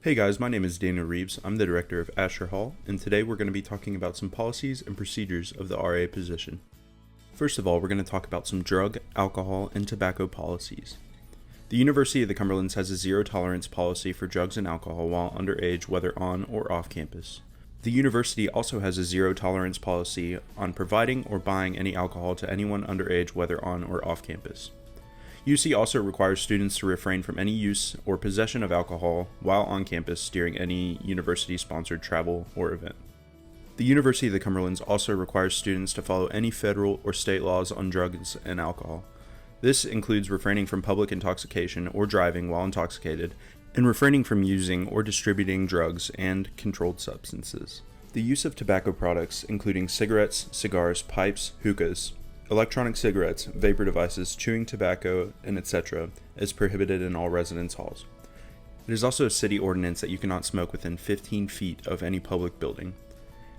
Hey guys, my name is Daniel Reeves. I'm the director of Asher Hall, and today we're going to be talking about some policies and procedures of the RA position. First of all, we're going to talk about some drug, alcohol, and tobacco policies. The University of the Cumberlands has a zero tolerance policy for drugs and alcohol while underage, whether on or off campus. The university also has a zero tolerance policy on providing or buying any alcohol to anyone underage, whether on or off campus. UC also requires students to refrain from any use or possession of alcohol while on campus during any university-sponsored travel or event. The University of the Cumberlands also requires students to follow any federal or state laws on drugs and alcohol. This includes refraining from public intoxication or driving while intoxicated, and refraining from using or distributing drugs and controlled substances. The use of tobacco products, including cigarettes, cigars, pipes, hookahs, electronic cigarettes, vapor devices, chewing tobacco, and etc. is prohibited in all residence halls. It is also a city ordinance that you cannot smoke within 15 feet of any public building.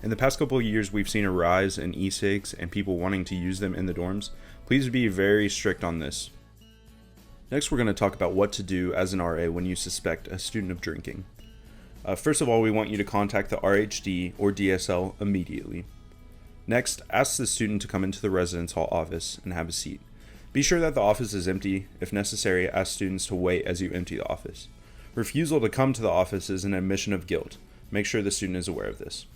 In the past couple of years, we've seen a rise in e-cigs and people wanting to use them in the dorms. Please be very strict on this. Next, we're going to talk about what to do as an RA when you suspect a student of drinking. First of all, we want you to contact the RHD or DSL immediately. Next, ask the student to come into the residence hall office and have a seat. Be sure that the office is empty. If necessary, ask students to wait as you empty the office. Refusal to come to the office is an admission of guilt. Make sure the student is aware of this.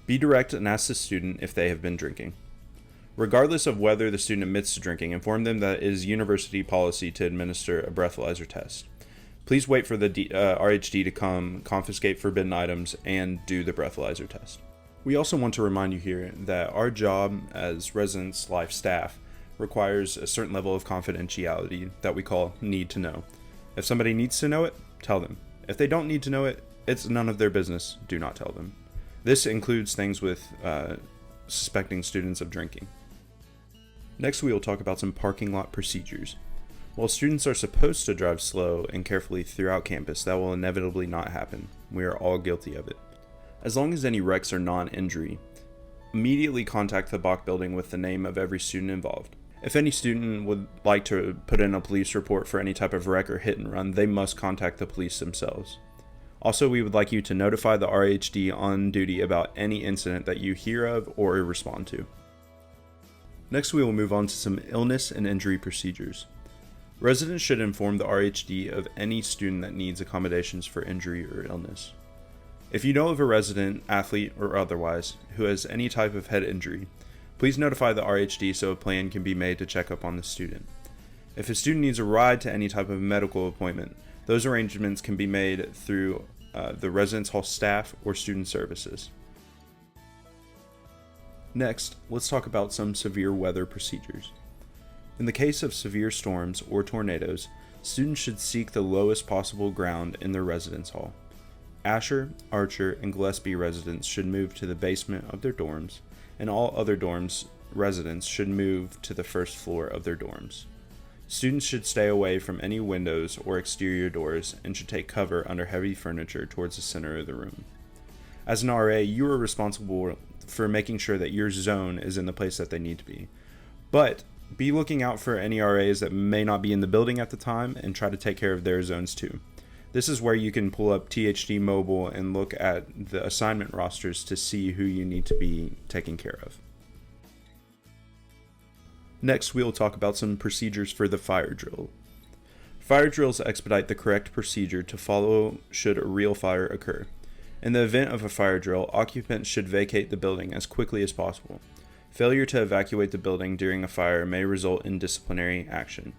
Be direct and ask the student if they have been drinking. Regardless of whether the student admits to drinking, inform them that it is university policy to administer a breathalyzer test. Please wait for the RHD to come, confiscate forbidden items, and do the breathalyzer test. We also want to remind you here that our job as ResLife staff requires a certain level of confidentiality that we call need to know. If somebody needs to know it, tell them. If they don't need to know it, it's none of their business. Do not tell them. This includes things with suspecting students of drinking. Next, we will talk about some parking lot procedures. While students are supposed to drive slow and carefully throughout campus, that will inevitably not happen. We are all guilty of it. As long as any wrecks are non-injury, immediately contact the Bach building with the name of every student involved. If any student would like to put in a police report for any type of wreck or hit and run, they must contact the police themselves. Also, we would like you to notify the RHD on duty about any incident that you hear of or respond to. Next, we will move on to some illness and injury procedures. Residents should inform the RHD of any student that needs accommodations for injury or illness. If you know of a resident, athlete, or otherwise, who has any type of head injury, please notify the RHD so a plan can be made to check up on the student. If a student needs a ride to any type of medical appointment, those arrangements can be made through the residence hall staff or student services. Next, let's talk about some severe weather procedures. In the case of severe storms or tornadoes, students should seek the lowest possible ground in their residence hall. Asher, Archer, and Gillespie residents should move to the basement of their dorms, and all other dorms residents should move to the first floor of their dorms. Students should stay away from any windows or exterior doors and should take cover under heavy furniture towards the center of the room. As an RA, you are responsible for making sure that your zone is in the place that they need to be. But be looking out for any RAs that may not be in the building at the time and try to take care of their zones too. This is where you can pull up THD Mobile and look at the assignment rosters to see who you need to be taking care of. Next, we will talk about some procedures for the fire drill. Fire drills expedite the correct procedure to follow should a real fire occur. In the event of a fire drill, occupants should vacate the building as quickly as possible. Failure to evacuate the building during a fire may result in disciplinary action.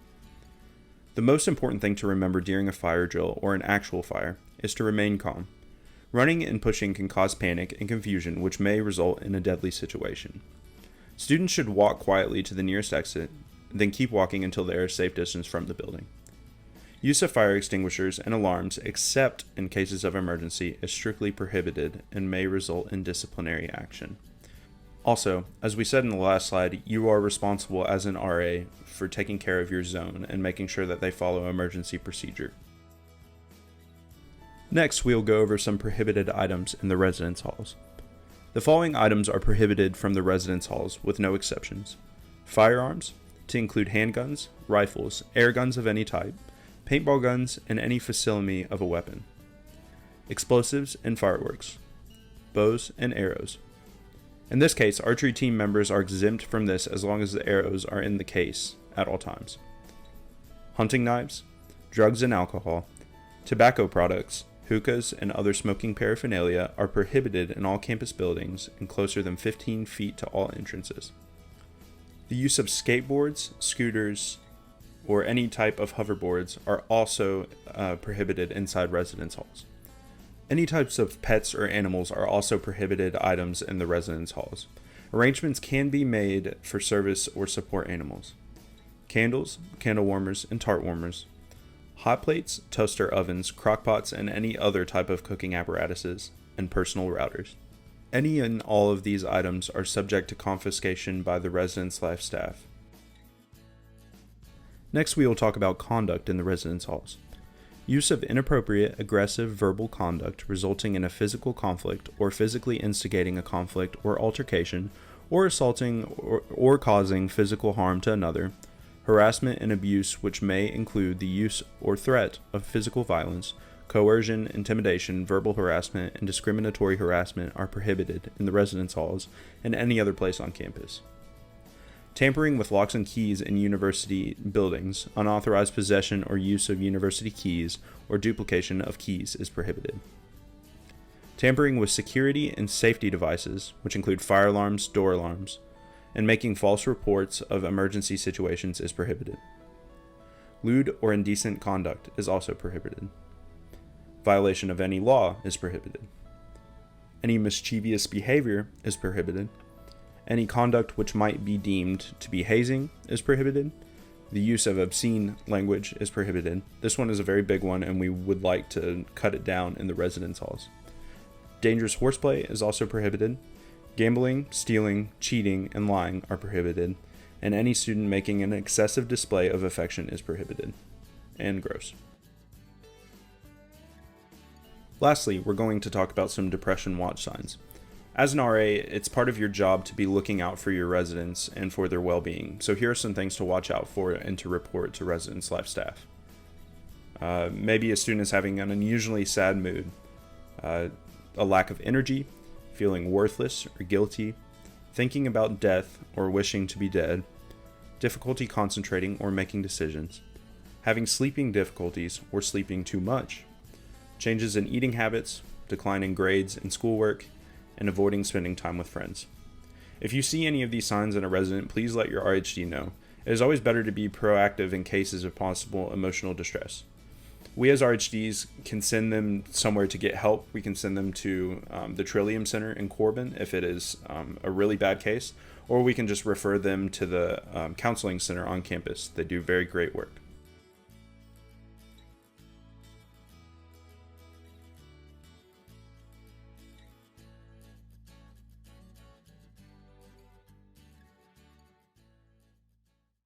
The most important thing to remember during a fire drill or an actual fire is to remain calm. Running and pushing can cause panic and confusion, which may result in a deadly situation. Students should walk quietly to the nearest exit, then keep walking until they are a safe distance from the building. Use of fire extinguishers and alarms, except in cases of emergency, is strictly prohibited and may result in disciplinary action. Also, as we said in the last slide, you are responsible as an RA for taking care of your zone and making sure that they follow emergency procedure. Next, we will go over some prohibited items in the residence halls. The following items are prohibited from the residence halls with no exceptions. Firearms, to include handguns, rifles, air guns of any type, paintball guns, and any facsimile of a weapon. explosives and fireworks, bows and arrows. In this case, archery team members are exempt from this as long as the arrows are in the case at all times. Hunting knives, drugs and alcohol, tobacco products, hookahs, and other smoking paraphernalia are prohibited in all campus buildings and closer than 15 feet to all entrances. The use of skateboards, scooters, or any type of hoverboards are also prohibited inside residence halls. Any types of pets or animals are also prohibited items in the residence halls. Arrangements can be made for service or support animals. Candles, candle warmers, and tart warmers. Hot plates, toaster ovens, crockpots, and any other type of cooking apparatuses, and personal routers. Any and all of these items are subject to confiscation by the residence life staff. Next, we will talk about conduct in the residence halls. Use of inappropriate, aggressive verbal conduct resulting in a physical conflict or physically instigating a conflict or altercation, or assaulting or causing physical harm to another. Harassment and abuse, which may include the use or threat of physical violence, coercion, intimidation, verbal harassment, and discriminatory harassment are prohibited in the residence halls and any other place on campus. Tampering with locks and keys in university buildings, unauthorized possession or use of university keys, or duplication of keys is prohibited. Tampering with security and safety devices, which include fire alarms, door alarms, and making false reports of emergency situations is prohibited. Lewd or indecent conduct is also prohibited. Violation of any law is prohibited. Any mischievous behavior is prohibited. Any conduct which might be deemed to be hazing is prohibited. The use of obscene language is prohibited. This one is a very big one, and we would like to cut it down in the residence halls. Dangerous horseplay is also prohibited. Gambling, stealing, cheating, and lying are prohibited, and any student making an excessive display of affection is prohibited. And gross. Lastly, we're going to talk about some depression watch signs. As an RA, it's part of your job to be looking out for your residents and for their well-being. So here are some things to watch out for and to report to residence life staff. Maybe a student is having an unusually sad mood, a lack of energy, feeling worthless or guilty, thinking about death or wishing to be dead, difficulty concentrating or making decisions, having sleeping difficulties or sleeping too much, changes in eating habits, decline in grades and schoolwork, and avoiding spending time with friends. If you see any of these signs in a resident, please let your RHD know. It is always better to be proactive in cases of possible emotional distress. We as RHDs can send them somewhere to get help. We can send them to the Trillium Center in Corbin if it is a really bad case, or we can just refer them to the counseling center on campus. They do very great work.